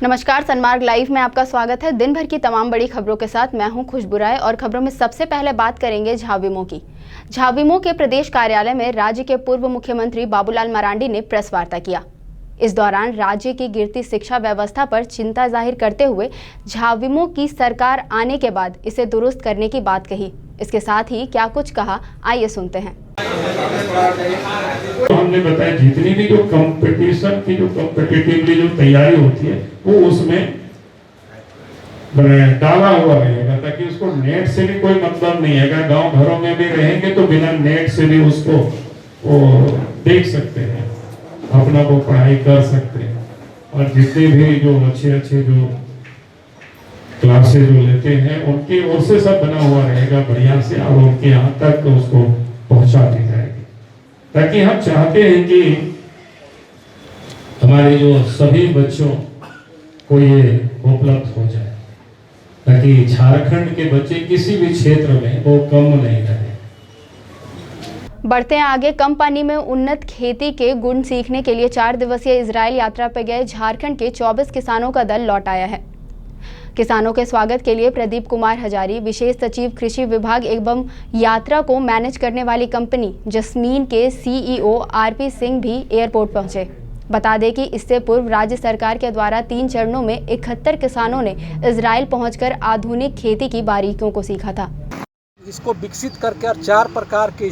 नमस्कार, सनमार्ग लाइव में आपका स्वागत है। दिन भर की तमाम बड़ी खबरों के साथ मैं हूं खुशबू राय और खबरों में सबसे पहले बात करेंगे झाविमो की। झाविमो के प्रदेश कार्यालय में राज्य के पूर्व मुख्यमंत्री बाबूलाल मरांडी ने प्रेस वार्ता किया। इस दौरान राज्य की गिरती शिक्षा व्यवस्था पर चिंता जाहिर करते हुए झाविमो की सरकार आने के बाद इसे दुरुस्त करने की बात कही। इसके साथ ही क्या कुछ कहा, आइए सुनते हैं। हमने बताया जितनी भी जो कंपटीशन की जो कॉम्पिटिटिवली जो तैयारी होती है वो उसमें डाला हुआ रहेगा, ताकि उसको नेट से भी कोई मतलब नहीं है। अगर गांव घरों में भी रहेंगे तो बिना नेट से भी उसको वो देख सकते हैं, अपना वो पढ़ाई कर सकते हैं। और जितने भी जो अच्छे जो क्लासेस जो लेते हैं उनकी ओर से सब बना हुआ रहेगा बढ़िया से, और उनके यहाँ तक उसको पहुंचा दी जाएगी। ताकि हम चाहते हैं कि हमारे जो सभी बच्चों को ये उपलब्ध हो जाए, ताकि झारखंड के बच्चे किसी भी क्षेत्र में वो कम नहीं रहे। बढ़ते हैं आगे। कम पानी में उन्नत खेती के गुण सीखने के लिए 4 दिवसीय इजराइल यात्रा पर गए झारखंड के 24 किसानों का दल लौट आया है। किसानों के स्वागत के लिए प्रदीप कुमार हजारी, विशेष सचिव कृषि विभाग एवं यात्रा को मैनेज करने वाली कंपनी जस्मीन के सीईओ आरपी सिंह भी एयरपोर्ट पहुंचे। बता दें कि इससे पूर्व राज्य सरकार के द्वारा 3 चरणों में 71 किसानों ने इजराइल पहुंचकर आधुनिक खेती की बारीकियों को सीखा था। इसको विकसित करके और 4 प्रकार के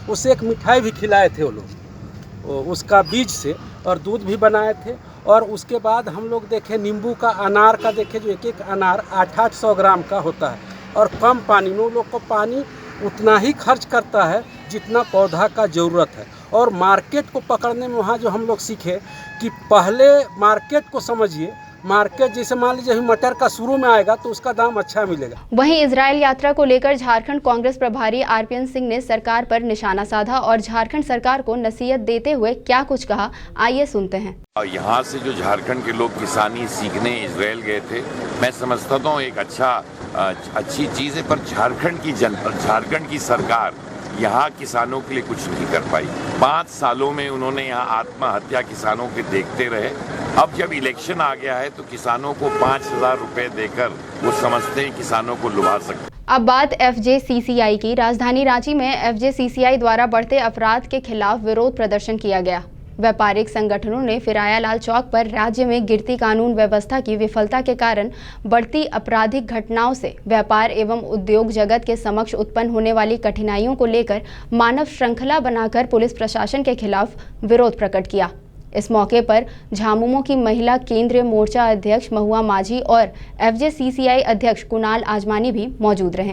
उससे एक मिठाई भी खिलाए थे वो लोग, उसका बीज से, और दूध भी बनाए थे। और उसके बाद हम लोग देखे नींबू का, अनार का देखे, जो एक अनार 800 ग्राम का होता है। और कम पानी में वो लोग को पानी उतना ही खर्च करता है जितना पौधा का ज़रूरत है। और मार्केट को पकड़ने में वहाँ जो हम लोग सीखे कि पहले मार्केट को समझिए। मार्केट जैसे मान लीजिए मटर का शुरू में आएगा तो उसका दाम अच्छा मिलेगा। वहीं इजराइल यात्रा को लेकर झारखंड कांग्रेस प्रभारी आरपीएन सिंह ने सरकार पर निशाना साधा और झारखंड सरकार को नसीहत देते हुए क्या कुछ कहा, आइए सुनते हैं। यहाँ से जो झारखंड के लोग किसानी सीखने इजराइल गए थे, मैं समझता हूँ एक अच्छी चीज़ है। पर झारखंड की जनता, झारखंड की सरकार यहाँ किसानों के लिए कुछ नहीं कर पाई। 5 सालों में उन्होंने यहाँ आत्महत्या किसानों के देखते रहे। अब जब इलेक्शन आ गया है तो किसानों को 5,000 रुपए देकर वो समझते हैं किसानों को लुभा सकते। अब बात एफजेसीसीआई की। राजधानी रांची में एफजेसीसीआई द्वारा बढ़ते अपराध के खिलाफ विरोध प्रदर्शन किया गया। व्यापारिक संगठनों ने फिराया लाल चौक पर राज्य में गिरती कानून व्यवस्था की विफलता के कारण बढ़ती आपराधिक घटनाओं से व्यापार एवं उद्योग जगत के समक्ष उत्पन्न होने वाली कठिनाइयों को लेकर मानव श्रृंखला बनाकर पुलिस प्रशासन के खिलाफ विरोध प्रकट किया। इस मौके पर झामुमो की महिला केंद्रीय मोर्चा अध्यक्ष महुआ माझी और एफजेसीसीआई अध्यक्ष कुणाल आजमानी भी मौजूद रहे।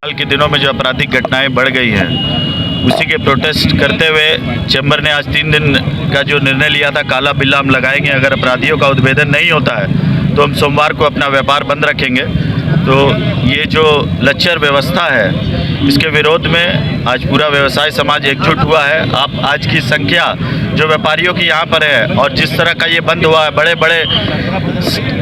हाल के दिनों में जो आपराधिक घटनाएं बढ़ गई हैं, उसी के प्रोटेस्ट करते हुए चैम्बर ने आज 3 दिन का जो निर्णय लिया था, काला बिल्ला हम लगाएंगे। अगर अपराधियों का उद्भेदन नहीं होता है तो हम सोमवार को अपना व्यापार बंद रखेंगे। तो ये जो लच्चर व्यवस्था है, इसके विरोध में आज पूरा व्यवसाय समाज एकजुट हुआ है। आप आज की संख्या जो व्यापारियों की यहाँ पर है और जिस तरह का ये बंद हुआ है, बड़े बड़े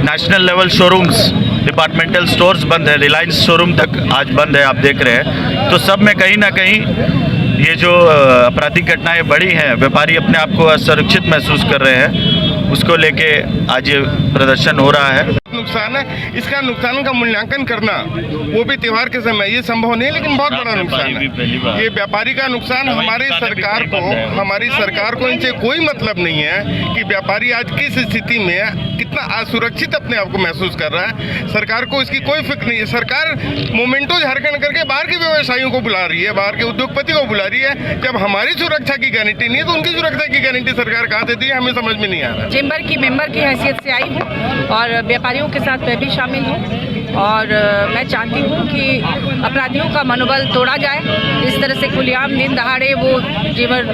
national level showrooms, departmental stores बंद है, रिलायंस शोरूम तक आज बंद है, आप देख रहे हैं। तो सब में कहीं ना कहीं ये जो आपराधिक घटनाएं बढ़ी हैं, व्यापारी अपने आप को असुरक्षित महसूस कर रहे हैं, उसको लेके आज ये प्रदर्शन हो रहा है। नुकसान है, इसका नुकसान का मूल्यांकन करना वो भी त्योहार के समय ये संभव नहीं, लेकिन बहुत बड़ा नुकसान है। ये व्यापारी का नुकसान। हमारी सरकार को इनसे कोई मतलब नहीं है कि व्यापारी आज किस स्थिति में कितना असुरक्षित अपने आप को महसूस कर रहा है। सरकार को इसकी कोई फिक्र नहीं है। सरकार मोमेंटो झारखंड करके बाहर के व्यवसायियों को बुला रही है, बाहर के उद्योगपति को बुला रही है। जब हमारी सुरक्षा की गारंटी नहीं है तो उनकी सुरक्षा की गारंटी सरकार कहाँ देती है, हमें समझ में नहीं आ रहा। चेंबर की मेंबर की हैसियत से आई हूँ और व्यापारियों के साथ मैं भी शामिल हूँ। और मैं चाहती हूँ कि अपराधियों का मनोबल तोड़ा जाए। इस तरह से खुलेआम दिन दहाड़े वो जेवर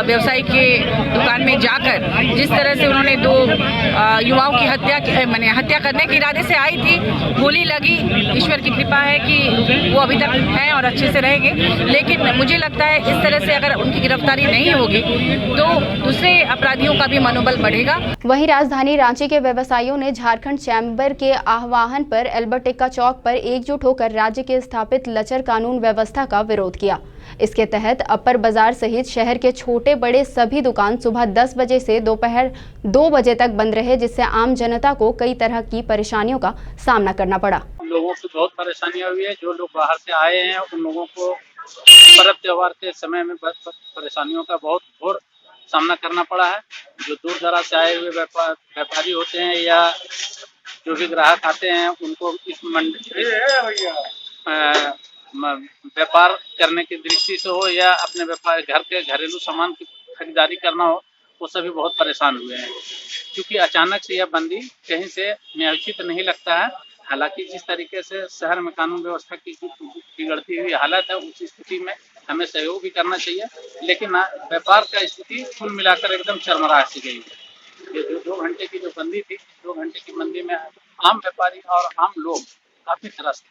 व्यवसायी के दुकान में जाकर जिस तरह से उन्होंने 2 युवाओं की हत्या करने के इरादे से आई थी, गोली लगी। ईश्वर की कृपा है कि वो अभी तक हैं और अच्छे से रहेंगे। लेकिन मुझे लगता है इस तरह से अगर उनकी गिरफ्तारी नहीं होगी तो दूसरे अपराधियों का भी मनोबल बढ़ेगा। वहीं राजधानी रांची के व्यवसायियों ने झारखंड चैम्बर के आह्वान पर बार्बर टिक्का चौक पर एकजुट होकर राज्य के स्थापित लचर कानून व्यवस्था का विरोध किया। इसके तहत अपर बाजार सहित शहर के छोटे बड़े सभी दुकान सुबह 10 बजे से दोपहर 2 बजे तक बंद रहे, जिससे आम जनता को कई तरह की परेशानियों का सामना करना पड़ा। लोगों को बहुत परेशानियां हुई है। जो लोग बाहर से आए हैं उन लोगों को पर्व त्योहार के समय में परेशानियों का बहुत घोर सामना करना पड़ा है। जो दूर दराज से आए हुए व्यापारी होते हैं या जो भी ग्राहक आते हैं उनको इस व्यापार करने की दृष्टि से हो या अपने व्यापार घर के घरेलू सामान की खरीदारी करना हो, वो सभी बहुत परेशान हुए हैं। क्योंकि अचानक से यह बंदी कहीं से न्यायोचित नहीं लगता है। हालांकि जिस तरीके से शहर में कानून व्यवस्था की बिगड़ती हुई हालत है, उस स्थिति में हमें सहयोग भी करना चाहिए, लेकिन व्यापार का स्थिति कुल मिलाकर एकदम चरमरा सी गई है। ये 2 घंटे की जो बंदी थी, 2 घंटे की बंदी में आम व्यापारी और आम लोग काफी त्रस्त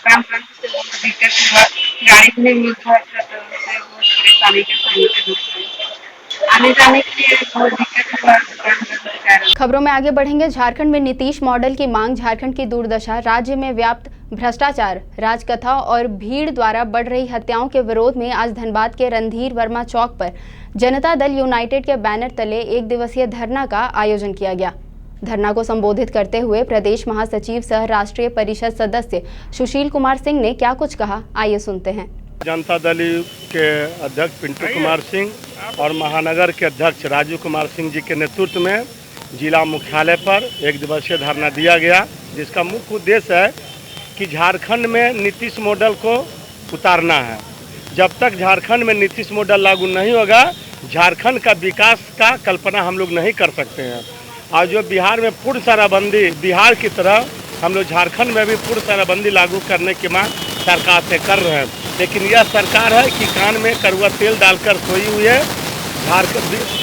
काम करने से बहुत दिक्कत हुआ, गाड़ी नहीं मिलता था तो उससे बहुत परेशानी का सामना करना पड़ा। आने जाने के लिए बहुत दिक्कत हुआ। खबरों में आगे बढ़ेंगे। झारखंड में नीतीश मॉडल की मांग, झारखंड की दुर्दशा, राज्य में व्याप्त भ्रष्टाचार, राजकथा और भीड़ द्वारा बढ़ रही हत्याओं के विरोध में आज धनबाद के रणधीर वर्मा चौक पर जनता दल यूनाइटेड के बैनर तले 1 दिवसीय धरना का आयोजन किया गया। धरना को संबोधित करते हुए प्रदेश महासचिव सह राष्ट्रीय परिषद सदस्य सुशील कुमार सिंह ने क्या कुछ कहा, आइए सुनते हैं। जनता दल के अध्यक्ष पिंटू कुमार सिंह और महानगर के अध्यक्ष राजू कुमार सिंह जी के नेतृत्व में जिला मुख्यालय पर 1 दिवसीय धरना दिया गया, जिसका मुख्य उद्देश्य है कि झारखंड में नीतीश मॉडल को उतारना है। जब तक झारखंड में नीतीश मॉडल लागू नहीं होगा, झारखंड का विकास का कल्पना हम लोग नहीं कर सकते हैं। और जो बिहार में पूर्ण शराबबंदी, बिहार की तरह हम लोग झारखंड में भी पूर्ण शराबबंदी लागू करने की मांग सरकार से कर रहे हैं, लेकिन यह सरकार है कि कान में कड़वा तेल डालकर सोई हुई है।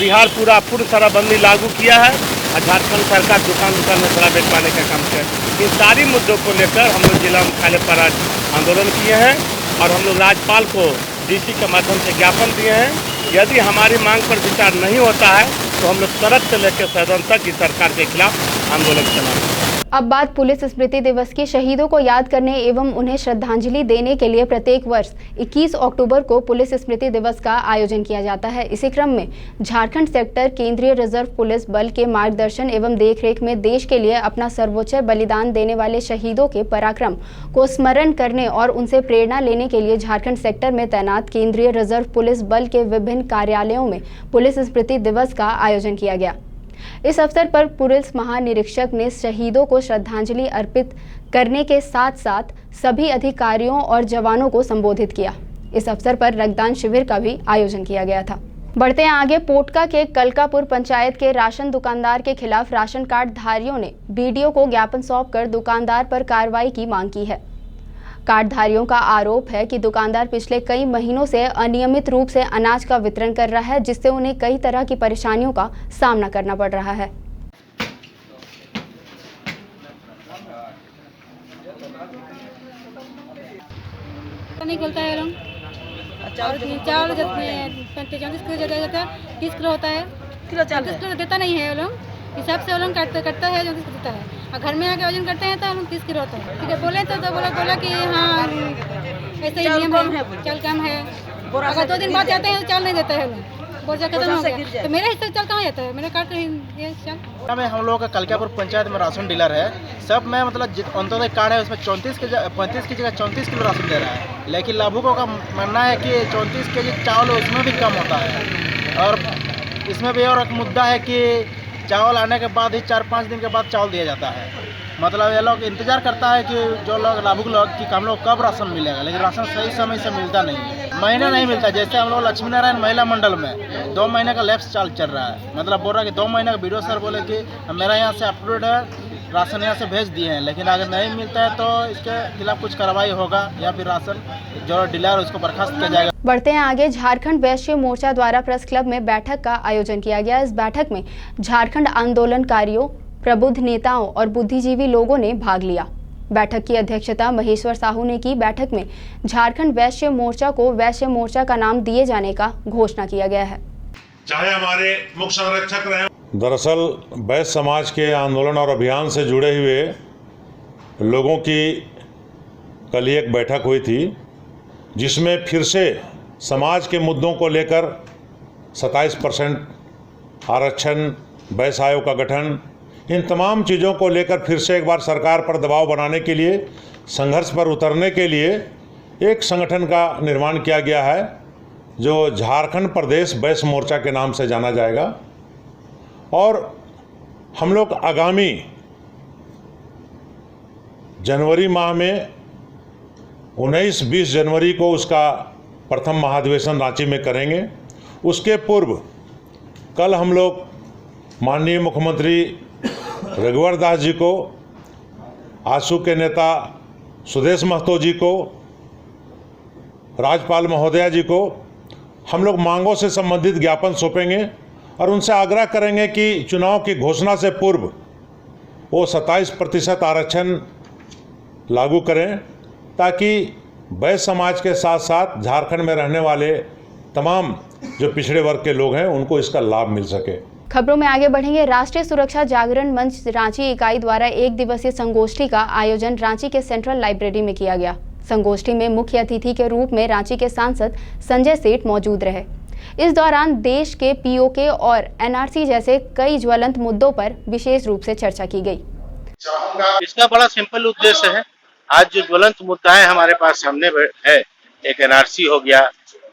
बिहार पूरा पूर्ण शराबबंदी लागू किया है और झारखंड सरकार दुकान में शराब बेचवाने का काम करे। इन सारी मुद्दों को लेकर हम लोग जिला मुख्यालय पर आज आंदोलन किए हैं और हम लोग राज्यपाल को डीसी के माध्यम से ज्ञापन दिए हैं। यदि हमारी मांग पर विचार नहीं होता है तो हम लोग सड़क से लेकर सदन तक की सरकार के खिलाफ आंदोलन चलाएंगे। अब बात पुलिस स्मृति दिवस की। शहीदों को याद करने एवं उन्हें श्रद्धांजलि देने के लिए प्रत्येक वर्ष 21 अक्टूबर को पुलिस स्मृति दिवस का आयोजन किया जाता है। इसी क्रम में झारखंड सेक्टर केंद्रीय रिजर्व पुलिस बल के मार्गदर्शन एवं देखरेख में देश के लिए अपना सर्वोच्च बलिदान देने वाले शहीदों के पराक्रम को स्मरण करने और उनसे प्रेरणा लेने के लिए झारखंड सेक्टर में तैनात केंद्रीय रिजर्व पुलिस बल के विभिन्न कार्यालयों में पुलिस स्मृति दिवस का आयोजन किया गया। इस अवसर पर पुलिस महानिरीक्षक ने शहीदों को श्रद्धांजलि अर्पित करने के साथ साथ सभी अधिकारियों और जवानों को संबोधित किया। इस अवसर पर रक्तदान शिविर का भी आयोजन किया गया था। बढ़ते हैं आगे। पोटका के कलकापुर पंचायत के राशन दुकानदार के खिलाफ राशन कार्ड धारियों ने बीडीओ को ज्ञापन सौंपकर दुकानदार पर कार्रवाई की मांग की है। कार्डधारियों का आरोप है कि दुकानदार पिछले कई महीनों से अनियमित रूप से अनाज का वितरण कर रहा है, जिससे उन्हें कई तरह की परेशानियों का सामना करना पड़ रहा है। नहीं खुलता है लोग, चावल 35-40 किलो जाता है, 30 किलो होता है, 30 किलो देता नहीं है। लोग हिसाब से लोग करता है, 34 किलो देता है और घर में आके वजन करते हैं तो हम 30 किलो होता है। ठीक है, बोले तो बोला कि हाँ ऐसे ही नियम है, चावल कम है। अगर 2 दिन बाद जाते हैं तो चावल नहीं देता है, बोझा खत्म हो गया तो मेरा हिस्सा चावल कहाँ जाता है? मेरा कार्ड में हम लोग का कलकापुर पंचायत में राशन डीलर है। सब में मतलब अंत्योदय कार्ड है, उसमें 35 की जगह 34 किलो राशन दे रहा है, लेकिन लाभुकों का मानना है कि 34 केजी चावल उसमें भी कम होता है। और इसमें भी और एक मुद्दा है कि चावल आने के बाद ही 4-5 दिन के बाद चावल दिया जाता है। मतलब ये लोग इंतजार करता है कि जो लोग लाभुक लोग कि हम लोग कब राशन मिलेगा, लेकिन राशन सही समय से मिलता नहीं है। महीना नहीं मिलता। जैसे हम लोग लक्ष्मी नारायण महिला मंडल में 2 महीने का लैप्स चल रहा है। मतलब बोल रहा है कि 2 महीने का वीडियो सर बोले कि मेरा यहाँ से अपलोड है, राशन यहाँ से भेज दिए हैं, लेकिन अगर नहीं मिलता है तो इसके खिलाफ कुछ कार्रवाई होगा या फिर राशन जो डीलर उसको बर्खास्त किया जाएगा। बढ़ते हैं आगे। झारखंड वैश्य मोर्चा द्वारा प्रेस क्लब में बैठक का आयोजन किया गया। इस बैठक में झारखंड आंदोलनकारियों, प्रबुद्ध नेताओं और बुद्धिजीवी लोगों ने भाग लिया। बैठक की अध्यक्षता महेश्वर साहू ने की। बैठक में झारखंड वैश्य मोर्चा को वैश्य मोर्चा का नाम दिए जाने का घोषणा किया गया है। चाहे हमारे मुख्य संरक्षक रहे। दरअसल वैश्य समाज के आंदोलन और अभियान से जुड़े हुए लोगों की कल एक बैठक हुई थी जिसमें फिर से समाज के मुद्दों को लेकर 27% आरक्षण, वैश्य आयोग का गठन, इन तमाम चीज़ों को लेकर फिर से एक बार सरकार पर दबाव बनाने के लिए, संघर्ष पर उतरने के लिए एक संगठन का निर्माण किया गया है जो झारखंड प्रदेश वैश्य मोर्चा के नाम से जाना जाएगा। और हम लोग आगामी जनवरी माह में 19-20 जनवरी को उसका प्रथम महाधिवेशन रांची में करेंगे। उसके पूर्व कल हम लोग माननीय मुख्यमंत्री रघुवर दास जी को, आजसू के नेता सुदेश महतो जी को, राज्यपाल महोदया जी को हम लोग मांगों से संबंधित ज्ञापन सौंपेंगे और उनसे आग्रह करेंगे कि चुनाव की घोषणा से पूर्व वो 27% आरक्षण लागू करें, ताकि वैश्य समाज के साथ साथ झारखंड में रहने वाले तमाम जो पिछड़े वर्ग के लोग हैं उनको इसका लाभ मिल सके। खबरों में आगे बढ़ेंगे। राष्ट्रीय सुरक्षा जागरण मंच रांची इकाई द्वारा एक दिवसीय संगोष्ठी का आयोजन रांची के सेंट्रल लाइब्रेरी में किया गया। संगोष्ठी में मुख्य अतिथि के रूप में रांची के सांसद संजय सेठ मौजूद रहे। इस दौरान देश के पीओके और एनआरसी जैसे कई ज्वलंत मुद्दों पर विशेष रूप से चर्चा की गई। इसका बड़ा सिंपल उद्देश्य है, आज जो ज्वलंत मुद्दा है हमारे पास सामने है, एक एनआरसी हो गया,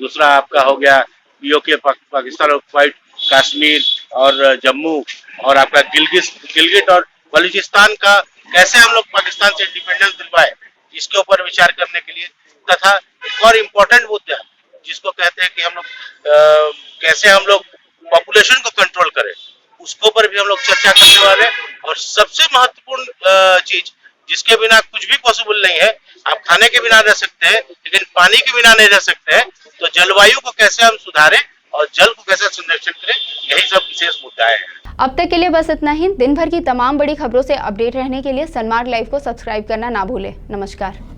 दूसरा आपका हो गया पीओके पाकिस्तान ऑक्युपाइड कश्मीर और जम्मू, और आपका गिलगिट और बलूचिस्तान का कैसे हम लोग पाकिस्तान से इंडिपेंडेंस दिलवाए, इसके ऊपर विचार करने के लिए, तथा एक और इम्पोर्टेंट मुद्दा जिसको कहते हैं कि हम लोग कैसे हम लोग पॉपुलेशन को कंट्रोल करें, उसके ऊपर भी हम लोग चर्चा करने वाले हैं। और सबसे महत्वपूर्ण चीज जिसके बिना कुछ भी पॉसिबल नहीं है, आप खाने के बिना रह सकते हैं लेकिन पानी के बिना नहीं रह सकते हैं, तो जलवायु को कैसे हम सुधारें और जल को कैसे संरक्षण करें, यही सब विशेष मुद्दा है। अब तक के लिए बस इतना ही। दिन भर की तमाम बड़ी खबरों से अपडेट रहने के लिए सनमार्ग लाइव को सब्सक्राइब करना ना भूलें। नमस्कार।